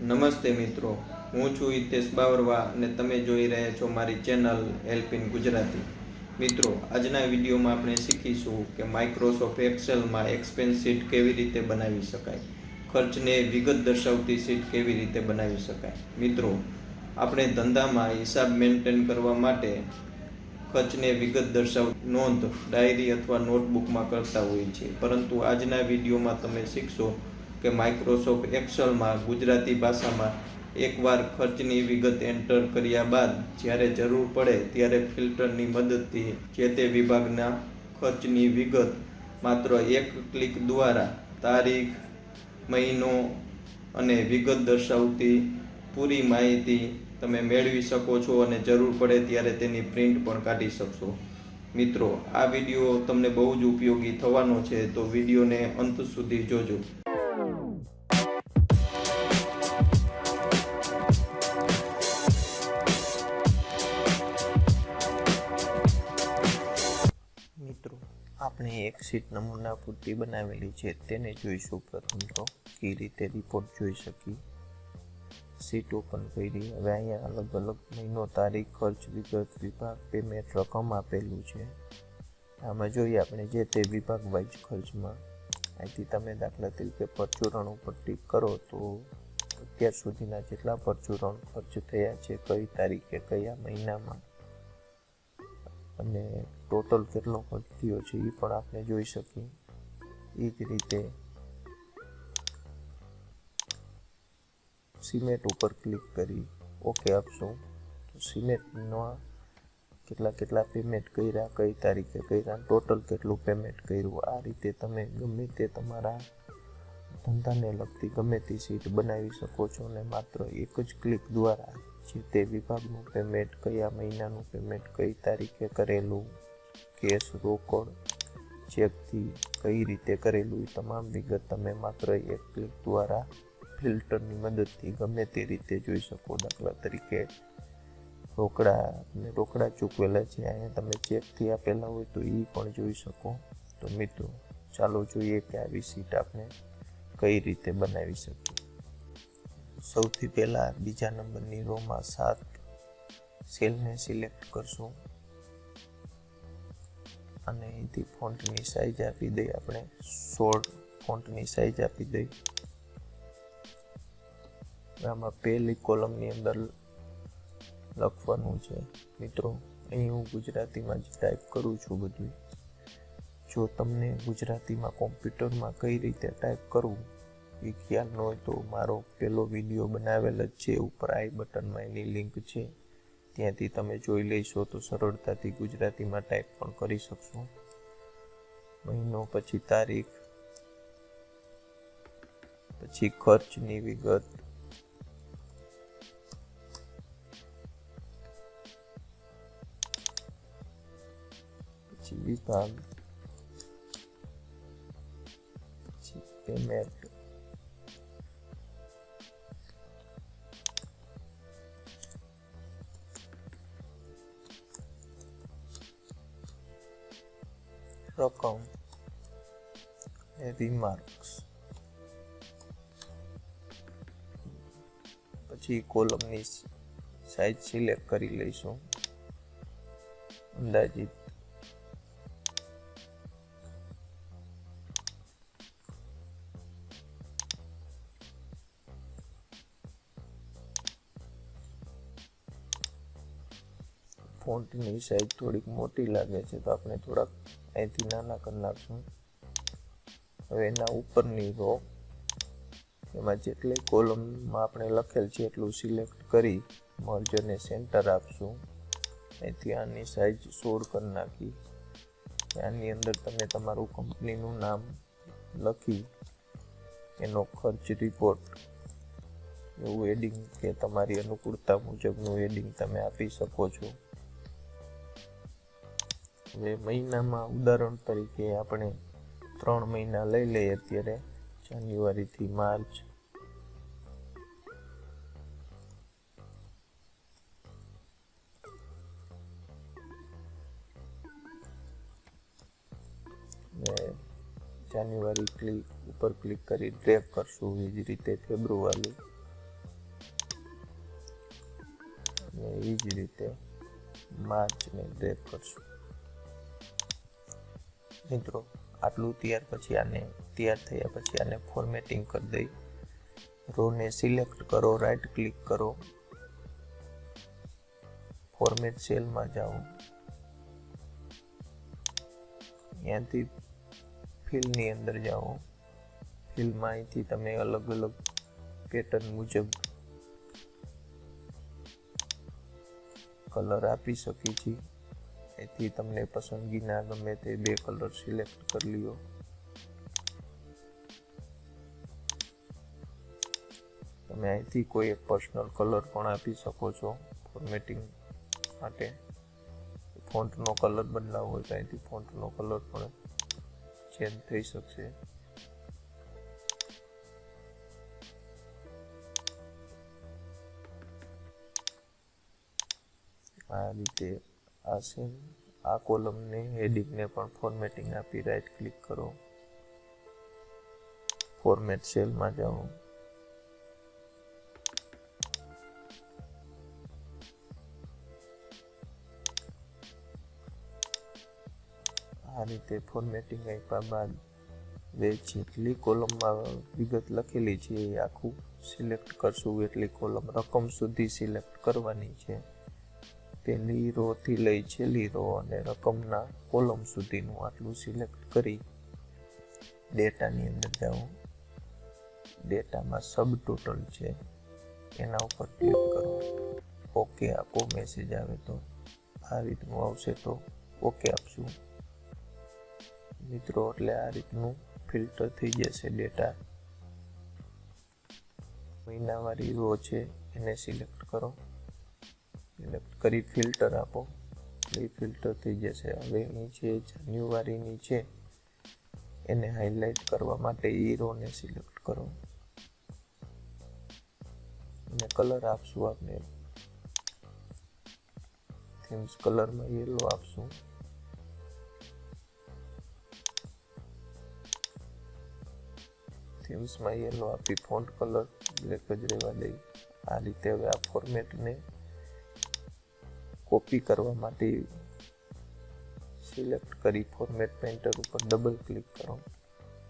નમસ્તે મિત્રો, હું છું હિતેશ બાવરવા અને તમે જોઈ રહ્યા છો મારી ચેનલ હેલ્પિંગ ગુજરાતી. મિત્રો, આજના વિડીયોમાં આપણે શીખીશું કે માઇક્રોસોફ્ટ એક્સેલમાં એક્સપેન્સ શીટ કેવી રીતે બનાવી શકાય, ખર્ચને વિગત દર્શાવતી શીટ કેવી રીતે બનાવી શકાય. મિત્રો, આપણે ધંધામાં હિસાબ મેન્ટેન કરવા માટે ખર્ચને વિગત દર્શાવતી નોંધ ડાયરી અથવા નોટબુકમાં કરતા હોઈએ છીએ, પરંતુ આજના વિડીયોમાં તમે શીખશો કે માઇક્રોસોફ્ટ એક્સેલમાં ગુજરાતી ભાષામાં એકવાર ખર્ચની વિગત એન્ટર કર્યા બાદ જ્યારે જરૂર પડે ત્યારે ફિલ્ટરની મદદથી જે તે વિભાગના ખર્ચની વિગત માત્ર એક ક્લિક દ્વારા તારીખ, મહિનો અને વિગત દર્શાવતી પૂરી માહિતી તમે મેળવી શકો છો અને જરૂર પડે ત્યારે તેની પ્રિન્ટ પણ કાઢી શકશો. મિત્રો, આ વિડીયો તમને બહુ જ ઉપયોગી થવાનો છે, તો વિડીયોને અંત સુધી જોજો. મિત્રો, આપણે એક શીટ નમૂના પૂરતી બનાવેલી છે, તેને જોઈશું. પ્રથમ તો કઈ રીતે રિપોર્ટ જોઈ શકીએ. શીટ ઓપન કરી. હવે અહીંયા અલગ અલગ મહિનો, તારીખ, ખર્ચ વિગત, વિભાગ, પેમેન્ટ, રકમ આપેલું છે. આમાં જોઈએ આપણે જે તે વિભાગ વાઇઝ ખર્ચમાં. અહીંથી તમે દાખલા તરીકે પરચુરણ ઉપર ટીક કરો તો અત્યાર સુધીના જેટલા પરચુરણ ખર્ચ થયા છે, કઈ તારીખે, કયા મહિનામાં અને ટોટલ કેટલો ખર્ચ થયો છે એ પણ આપણે જોઈ શકીએ. એ જ રીતે સિમેન્ટ ઉપર ક્લિક કરી ઓકે આપશું તો સિમેન્ટમાં કેટલા પેમેન્ટ કર્યા, કઈ તારીખે કર્યા, ટોટલ કેટલું પેમેન્ટ કર્યું. આ રીતે તમે ગમે તે તમારા ધંધાને લગતી ગમે તે શીટ બનાવી શકો છો અને માત્ર એક જ ક્લિક દ્વારા જે તે વિભાગનું પેમેન્ટ, કયા મહિનાનું પેમેન્ટ, કઈ તારીખે કરેલું, કેશ, રોકડ, ચેકથી કઈ રીતે કરેલું, એ તમામ વિગત તમે માત્ર એક ક્લિક દ્વારા ફિલ્ટરની મદદથી ગમે તે રીતે જોઈ શકો. દાખલા તરીકે રોકડા ચૂકવેલા છે, અહીંયા તમે ચેકથી આપેલા હોય તો એ પણ જોઈ શકો. તો મિત્રો, ચાલો જોઈએ કે આવી શીટ આપણે કઈ રીતે બનાવી શકીએ. સૌથી પહેલાં બીજા નંબરની રોમાં 7 સેલને સિલેક્ટ કરશું અને અહીંથી ફોન્ટની સાઇઝ આપી દઈએ. આપણે 16 ફોન્ટની સાઇઝ આપી દઈએ. આમાં પહેલી કોલમની અંદર લખવાનું છે. મિત્રો, અહીં હું ગુજરાતીમાં જ ટાઈપ કરું છું બધું. જો તમને ગુજરાતીમાં કોમ્પ્યુટરમાં કઈ રીતે ટાઈપ કરવું એ ખ્યાલ ન હોય તો મારો પહેલો વિડીયો બનાવેલ જ છે, ઉપર આઈ બટનમાં એની લિંક છે, ત્યાંથી તમે જોઈ લેશો તો સરળતાથી ગુજરાતીમાં ટાઈપ પણ કરી શકશો. મહિનો, પછી તારીખ, પછી ખર્ચની વિગત, પછી વિભાગ, પછી પેમેન્ટ, રકમ, રિમાર્ક્સ. પછી કોલમની સાઇઝ સિલેક્ટ કરી લઈશું. અંદાજિત ફોન્ટની સાઇઝ થોડીક મોટી લાગે છે તો આપણે થોડાક અહીંથી નાના કરી નાખશું. હવે એના ઉપરની રો, એમાં જેટલી કોલમમાં આપણે લખેલ છે એટલું સિલેક્ટ કરી મર્જ અને સેન્ટર આપશું. અહીંથી આની સાઇઝ 16 કરી નાખી. આની અંદર તમે તમારું કંપનીનું નામ લખી એનો ખર્ચ રિપોર્ટ એવું એડિંગ કે તમારી અનુકૂળતા મુજબનું એડિંગ તમે આપી શકો છો. હવે મહિનામાં ઉદાહરણ તરીકે આપણે 3 મહિના લઈ લઈએ. અત્યારે જાન્યુઆરીથી માર્ચ, જાન્યુઆરી ઉપર ક્લિક કરી ડ્રેગ કરશું. એ જ રીતે ફેબ્રુઆરી, ને એ જ રીતે માર્ચને ડ્રેગ કરશું. મિત્રો આટલું તૈયાર થયા પછી આને ફોર્મેટિંગ કરી દઈ. રોને સિલેક્ટ કરો, રાઈટ ક્લિક કરો, ફોર્મેટ સેલમાં જાઓ, ત્યાંથી ફિલની અંદર જાઓ. ફિલમાં અહીંથી તમે અલગ અલગ પેટર્ન મુજબ કલર આપી શકી છીએ. એથી તમને પસંદગીના ગમે તે 2 કલર સિલેક્ટ કરી લ્યો. તમે અહીંથી કોઈ એક પર્સનલ કલર પણ આપી શકો છો ફોર્મેટિંગ માટે. ફોન્ટનો કલર બદલાવો હોય તો અહીંથી ફોન્ટનો કલર પણ ચેન્જ થઈ શકશે. આ રીતે આ કોલમને હેડિંગને પણ ફોર્મેટિંગ આપી રાઈટ ક્લિક કરો, ફોર્મેટ સેલમાં જાઓ. આ રીતે ફોર્મેટિંગ આપ્યા બાદ જેટલી કોલમમાં વિગત લખેલી છે એ આખું સિલેક્ટ કરશું. એટલી કોલમ રકમ સુધી સિલેક્ટ કરવાની છે. પહેલી રો થી લઈ છેલ્લી રો અને રકમના કોલમ સુધીનું આટલું સિલેક્ટ કરી ડેટાની અંદર જાઓ. ડેટામાં સબ ટોટલ છે એના ઉપર ક્લિક કરો. ઓકે આપો. મેસેજ આવે તો આ રીતનું આવશે તો ઓકે આપશું મિત્રો. એટલે આ રીતનું ફિલ્ટર થઈ જશે ડેટા. મહિનાવાળી રો છે એને સિલેક્ટ કરો. સિલેક્ટ કરી ફિલ્ટર આપો એટલે ફિલ્ટર થઈ જશે. હવે અહીં છે જાન્યુઆરીની છે એને હાઇલાઇટ કરવા માટે એ રોને સિલેક્ટ કરો અને કલર આપશું. આપણે થીમ્સ કલરમાં યેલો આપશું. થીમ્સમાં યેલો આપી ફોન્ટ કલર બ્લેક જ રહેવા દઈ. આ રીતે હવે આ ફોર્મેટને કોપી કરવા માટે સિલેક્ટ કરી ફોર્મેટ પેન્ટર ઉપર ડબલ ક્લિક કરો.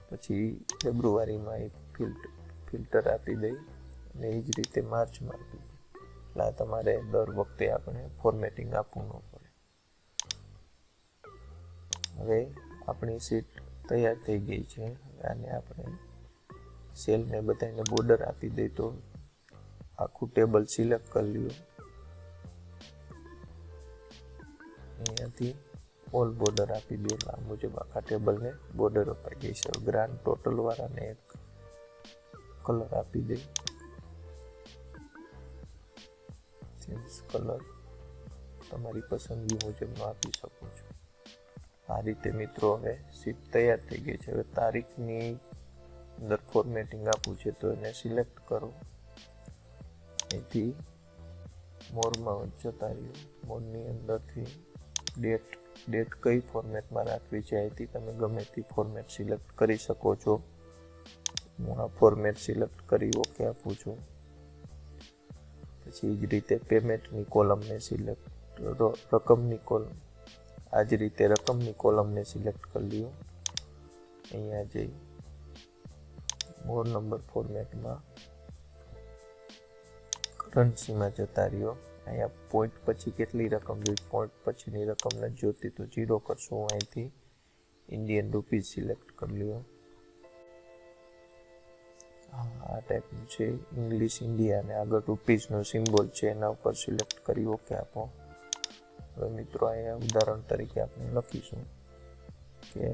પછી ફેબ્રુઆરીમાં એક ફિલ્ટર આપી દઈ અને એ જ રીતે માર્ચમાં આપી દઈ. એટલે તમારે દર વખતે આપણે ફોર્મેટિંગ આપવું ન પડે. હવે આપણી શીટ તૈયાર થઈ ગઈ છે. આને આપણે સેલને બધાને બોર્ડર આપી દઈ તો આખું ટેબલ સિલેક્ટ કરી લ્યો. અહીંયાથી ઓલ બોર્ડર આપી દો. આ મુજબ આખા ટેબલને બોર્ડર અપાઈ ગઈ છે. ગ્રાન્ડ ટોટલ વાળાને એક કલર આપી દઈ. થીમ્સ કલર તમારી પસંદગી મુજબનો આપી શકો છો. આ રીતે મિત્રો હવે શીટ તૈયાર થઈ ગઈ છે. હવે તારીખની અંદર ફોર્મેટિંગ આપવું છે તો એને સિલેક્ટ કરો. અહીંથી મોરમાં જતા રહ્યો. મોરની અંદરથી ડેટ કઈ ફોર્મેટમાં રાખવી છે અહીંથી તમે ગમે તે ફોર્મેટ સિલેક્ટ કરી શકો છો. હું આ ફોર્મેટ સિલેક્ટ કરી ઓકે આપું છું. પછી એ જ રીતે પેમેન્ટની કોલમને સિલેક્ટ રકમની કોલમ આ જ રીતે રકમની કોલમને સિલેક્ટ કરી લ્યો. અહીંયા જઈ મોર નંબર ફોર્મેટમાં કરન્સીમાં જતા રહ્યો. અહીંયા પોઈન્ટ પછી કેટલી રકમ જોઈ, પોઈન્ટ પછીની રકમ નથી જોતી તો 0 કરશું. અહીંથી ઇન્ડિયન રૂપીઝ સિલેક્ટ કરી લ્યો. આ ટાઈપનું છે ઇંગ્લિશ ઇન્ડિયા અને આગળ રૂપીઝનો સિમ્બોલ છે એના ઉપર સિલેક્ટ કરી ઓકે આપો. હવે મિત્રો અહીંયા ઉદાહરણ તરીકે આપણે લખીશું કે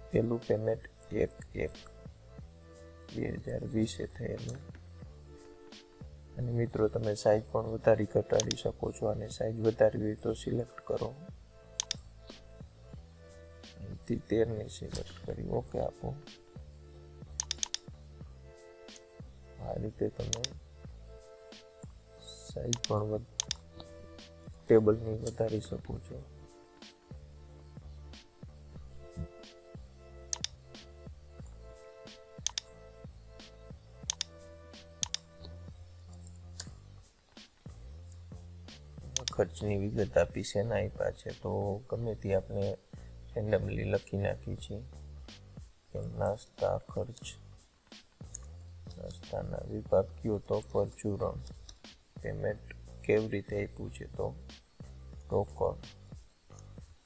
પહેલું પેમેન્ટ 1/1/2020 થયેલું. અને મિત્રો તમે સાઈઝ પણ વધારી ઘટાડી શકો છો. અને સાઈઝ વધારવી હોય તો સિલેક્ટ કરો. અહીંથી 13 સિલેક્ટ કરી ઓકે આપો. આ રીતે તમે સાઈઝ પણ ટેબલની વધારી શકો છો. ખર્ચની વિગત આપી શેના આપ્યા છે, તો ગમે તે આપણે રેન્ડમલી લખી નાખી છે કે નાસ્તા ખર્ચ, નાસ્તાના વિભાગ કયો તો પરચુરણ, પેમેન્ટ કેવી રીતે આપ્યું છે તો રોકડ,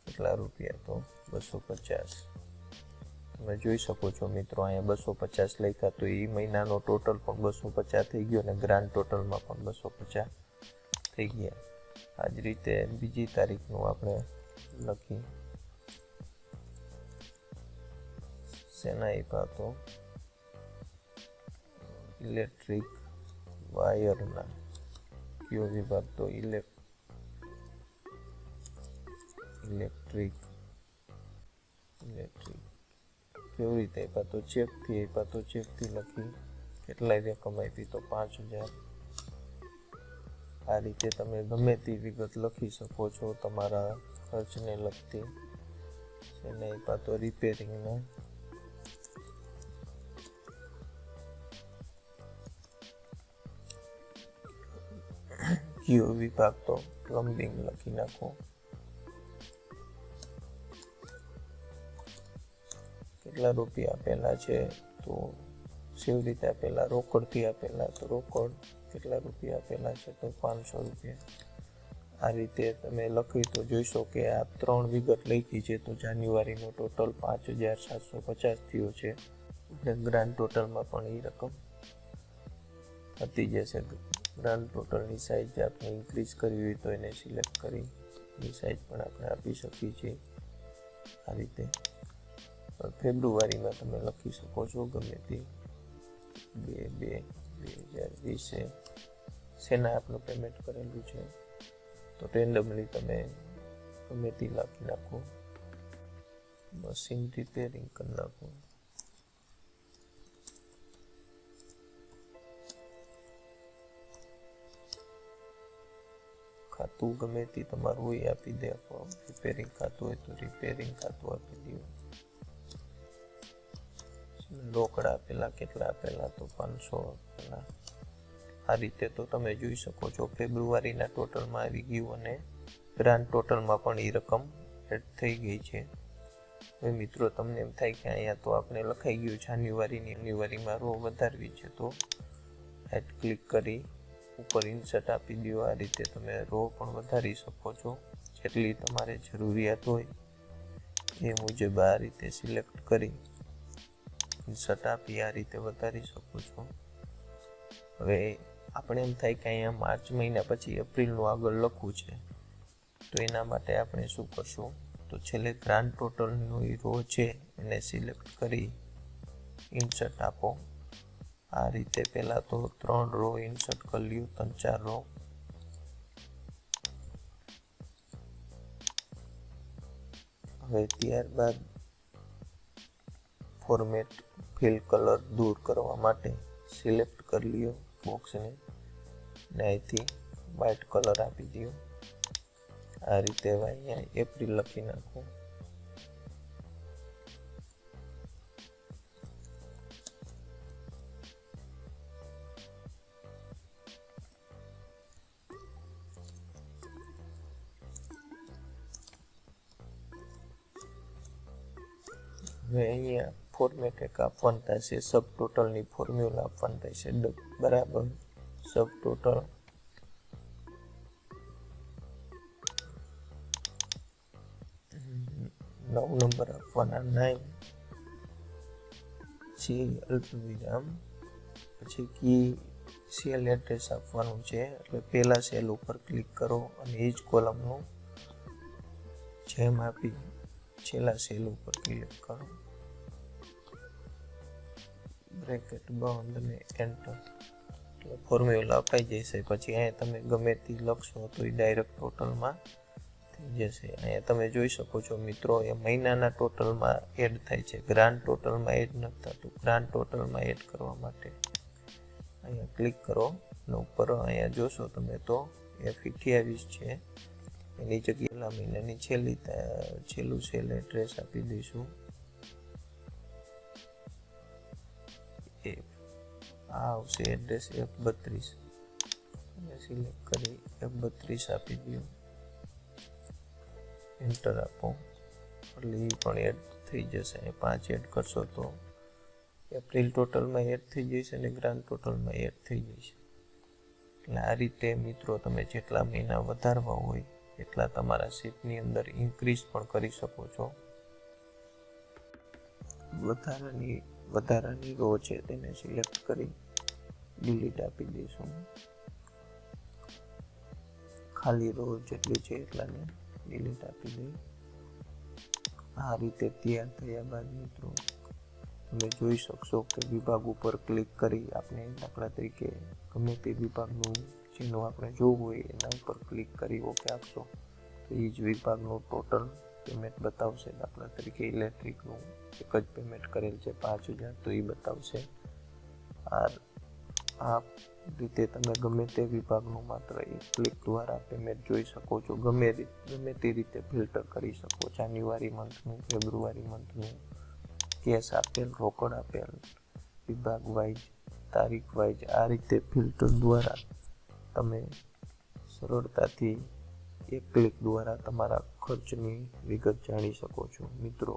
કેટલા રૂપિયા તો 250. તમે જોઈ શકો છો મિત્રો અહીંયા 250 લખ્યા, તો એ મહિનાનો ટોટલ પણ 250 થઈ ગયો અને ગ્રાન્ડ ટોટલમાં પણ 250 થઈ ગયા. આ જ રીતે બીજી તારીખનું આપણે લખી શેના આપ્યા તો ઇલેક્ટ્રિક વાયરના, કયો વિભાગ તો ઇલેક્ટ્રિક કેવી રીતે આપ્યા તો ચેકથી આપ્યા, તો ચેકથી લખી કેટલાય રકમ આપી તો 5000. આ રીતે તમે ગમે તે વિગત લખી શકો છો તમારા ખર્ચને લગતી. એને આપ્યા તો રિપેરિંગના, કયો વિભાગ તો પ્લમ્બિંગ લખી નાખો. કેટલા રૂપિયા આપેલા છે તો કેવી રીતે આપેલા, રોકડથી આપેલા તો રોકડ, કેટલા રૂપિયા આપેલા છે તો 500 રૂપિયા. આ રીતે તમે લખી તો જોઈશો કે આ 3 વિગત લખી છે તો જાન્યુઆરીનો ટોટલ 5750 થયો છે અને ગ્રાન્ડ ટોટલમાં પણ એ રકમ હતી જશે. ગ્રાન્ડ ટોટલની સાઇઝ આપણે ઇન્ક્રીઝ કરવી હોય તો એને સિલેક્ટ કરી એ સાઇઝ પણ આપણે આપી શકીએ છીએ. આ રીતે ફેબ્રુઆરીમાં તમે લખી શકો છો ગમે તે 2/2/2020 શેના આપણું પેમેન્ટ કરેલું છે તો રેન્ડમલી તમે ગમે તે લખી નાખો. મશીન રિપેરિંગ કરી નાખો. ખાતું ગમે તે તમારું હોય આપી દે. રિપેરિંગ ખાતું હોય તો રિપેરિંગ ખાતું આપી દો. રોકડા આપેલા, કેટલા આપેલા તો 500 આપેલા. આ રીતે તો તમે જોઈ શકો છો ફેબ્રુઆરીના ટોટલમાં આવી ગયું અને ગ્રાન્ડ ટોટલમાં પણ એ રકમ એડ થઈ ગઈ છે. હવે મિત્રો તમને એમ થાય કે અહીંયા તો આપણે લખાઈ ગયું જાન્યુઆરીમાં રો વધારવી છે તો એડ ક્લિક કરી ઉપર ઇન્સર્ટ આપી દો. આ રીતે તમે રો પણ વધારી શકો છો, જેટલી તમારે જરૂરિયાત હોય એ મુજબ આ રીતે સિલેક્ટ કરી ઇન્સર્ટ આપી આ રીતે વધારી શકો છો. હવે આપણે એમ થાય કે અહીંયા માર્ચ મહિના પછી એપ્રિલનું આગળ લખવું છે તો એના માટે આપણે શું કરશું તો છેલ્લે ગ્રાન્ડ ટોટલનો એ રો છે એને સિલેક્ટ કરી ઇન્સર્ટ આપો. આ રીતે પહેલાં તો 3 રો ઇન્સર્ટ કરી લ્યો, 3-4 રો. હવે ત્યારબાદ ફોર્મેટ ફિલ કલર દૂર કરવા માટે સિલેક્ટ કરી લ્યો બોક્સને ને અહીંથી વ્હાઇટ કલર આપી દો. આ રીતે અહીંયા એપ્રિલ લખી નાખો. હવે અહીંયા ફોર્મેટ એક આપવાનું થશે, સબ ટોટલની ફોર્મ્યુલા આપવાનું થશે બરાબર. સબ ટોટલ નંબર આપવાના 9 પછી અલ્પવિરામ પછી કી સેલ એડ્રેસ આપવાનું છે. એટલે પહેલા સેલ ઉપર ક્લિક કરો અને એ જ કોલમનું જેમ આપી છેલ્લા સેલ ઉપર ક્લિક કરો, બ્રેકેટ બંધ અને એન્ટર. એટલે ફોર્મ્યુલા અપાઈ જશે. પછી અહીંયા તમે ગમે તે લખશો તો એ ડાયરેક્ટ ટોટલમાં થઈ જશે. અહીંયા તમે જોઈ શકો છો મિત્રો એ મહિનાના ટોટલમાં એડ થાય છે, ગ્રાન્ડ ટોટલમાં એડ નથી થતું. ગ્રાન્ડ ટોટલમાં એડ કરવા માટે અહીંયા ક્લિક કરો અને ઉપર અહીંયા જોશો તમે તો F28 છે, એની જગ્યાએ મહિનાની છેલ્લું સેલ એડ્રેસ આપી દઈશું. આ આવશે એડ્રેસ F32 સિલેક્ટ કરી F32 આપી દો. એન્ટર આપો એટલે એ પણ એડ થઈ જશે. 5 એડ કરશો તો એપ્રિલ ટોટલમાં એડ થઈ જશે અને ગ્રાન્ડ ટોટલમાં એડ થઈ જશે. એટલે આ રીતે મિત્રો તમે જેટલા મહિના વધારવા હોય એટલા તમારા શીટની અંદર ઇન્ક્રીઝ પણ કરી શકો છો. વધારાની રો છે તેને સિલેક્ટ કરી ડિલીટ આપી દઈશું. ખાલી રો જેટલી છે એટલાને ડિલીટ આપી દઈ. આ રીતે તૈયાર થયા બાદ મિત્રો તમે જોઈ શકશો કે વિભાગ ઉપર ક્લિક કરી આપણે દાખલા તરીકે ગમે તે વિભાગનું જેનું આપણે જોવું હોય એના ઉપર ક્લિક કરી ઓકે આપશો તો એ જ વિભાગનું ટોટલ પેમેન્ટ બતાવશે. દાખલા તરીકે ઇલેક્ટ્રિકનું એક જ પેમેન્ટ કરેલ છે 5,000 તો એ બતાવશે. આ રીતે તમે ગમે તે વિભાગનું માત્ર એક ક્લિક દ્વારા પેમેન્ટ જોઈ શકો છો. ગમે તે રીતે ફિલ્ટર કરી શકો. જાન્યુઆરી મંથનું, ફેબ્રુઆરી મંથનું, કેશ આપેલ, રોકડ આપેલ, વિભાગ વાઇઝ, તારીખ વાઇઝ, આ રીતે ફિલ્ટર દ્વારા તમે સરળતાથી એક ક્લિક દ્વારા તમારા ખર્ચની વિગત જાણી શકો છો. મિત્રો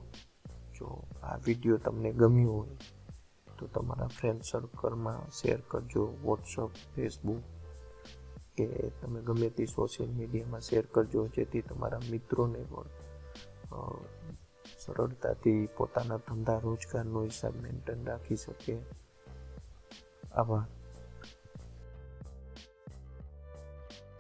જો આ વિડીયો તમને ગમ્યો હોય તો તમારા ફ્રેન્ડ સર્કલમાં શેર કરજો. વોટ્સઅપ, ફેસબુક કે તમે ગમે તે સોશિયલ મીડિયામાં શેર કરજો જેથી તમારા મિત્રોને પણ સરળતાથી પોતાના ધંધા રોજગારનો હિસાબ મેન્ટેન રાખી શકે. આભાર.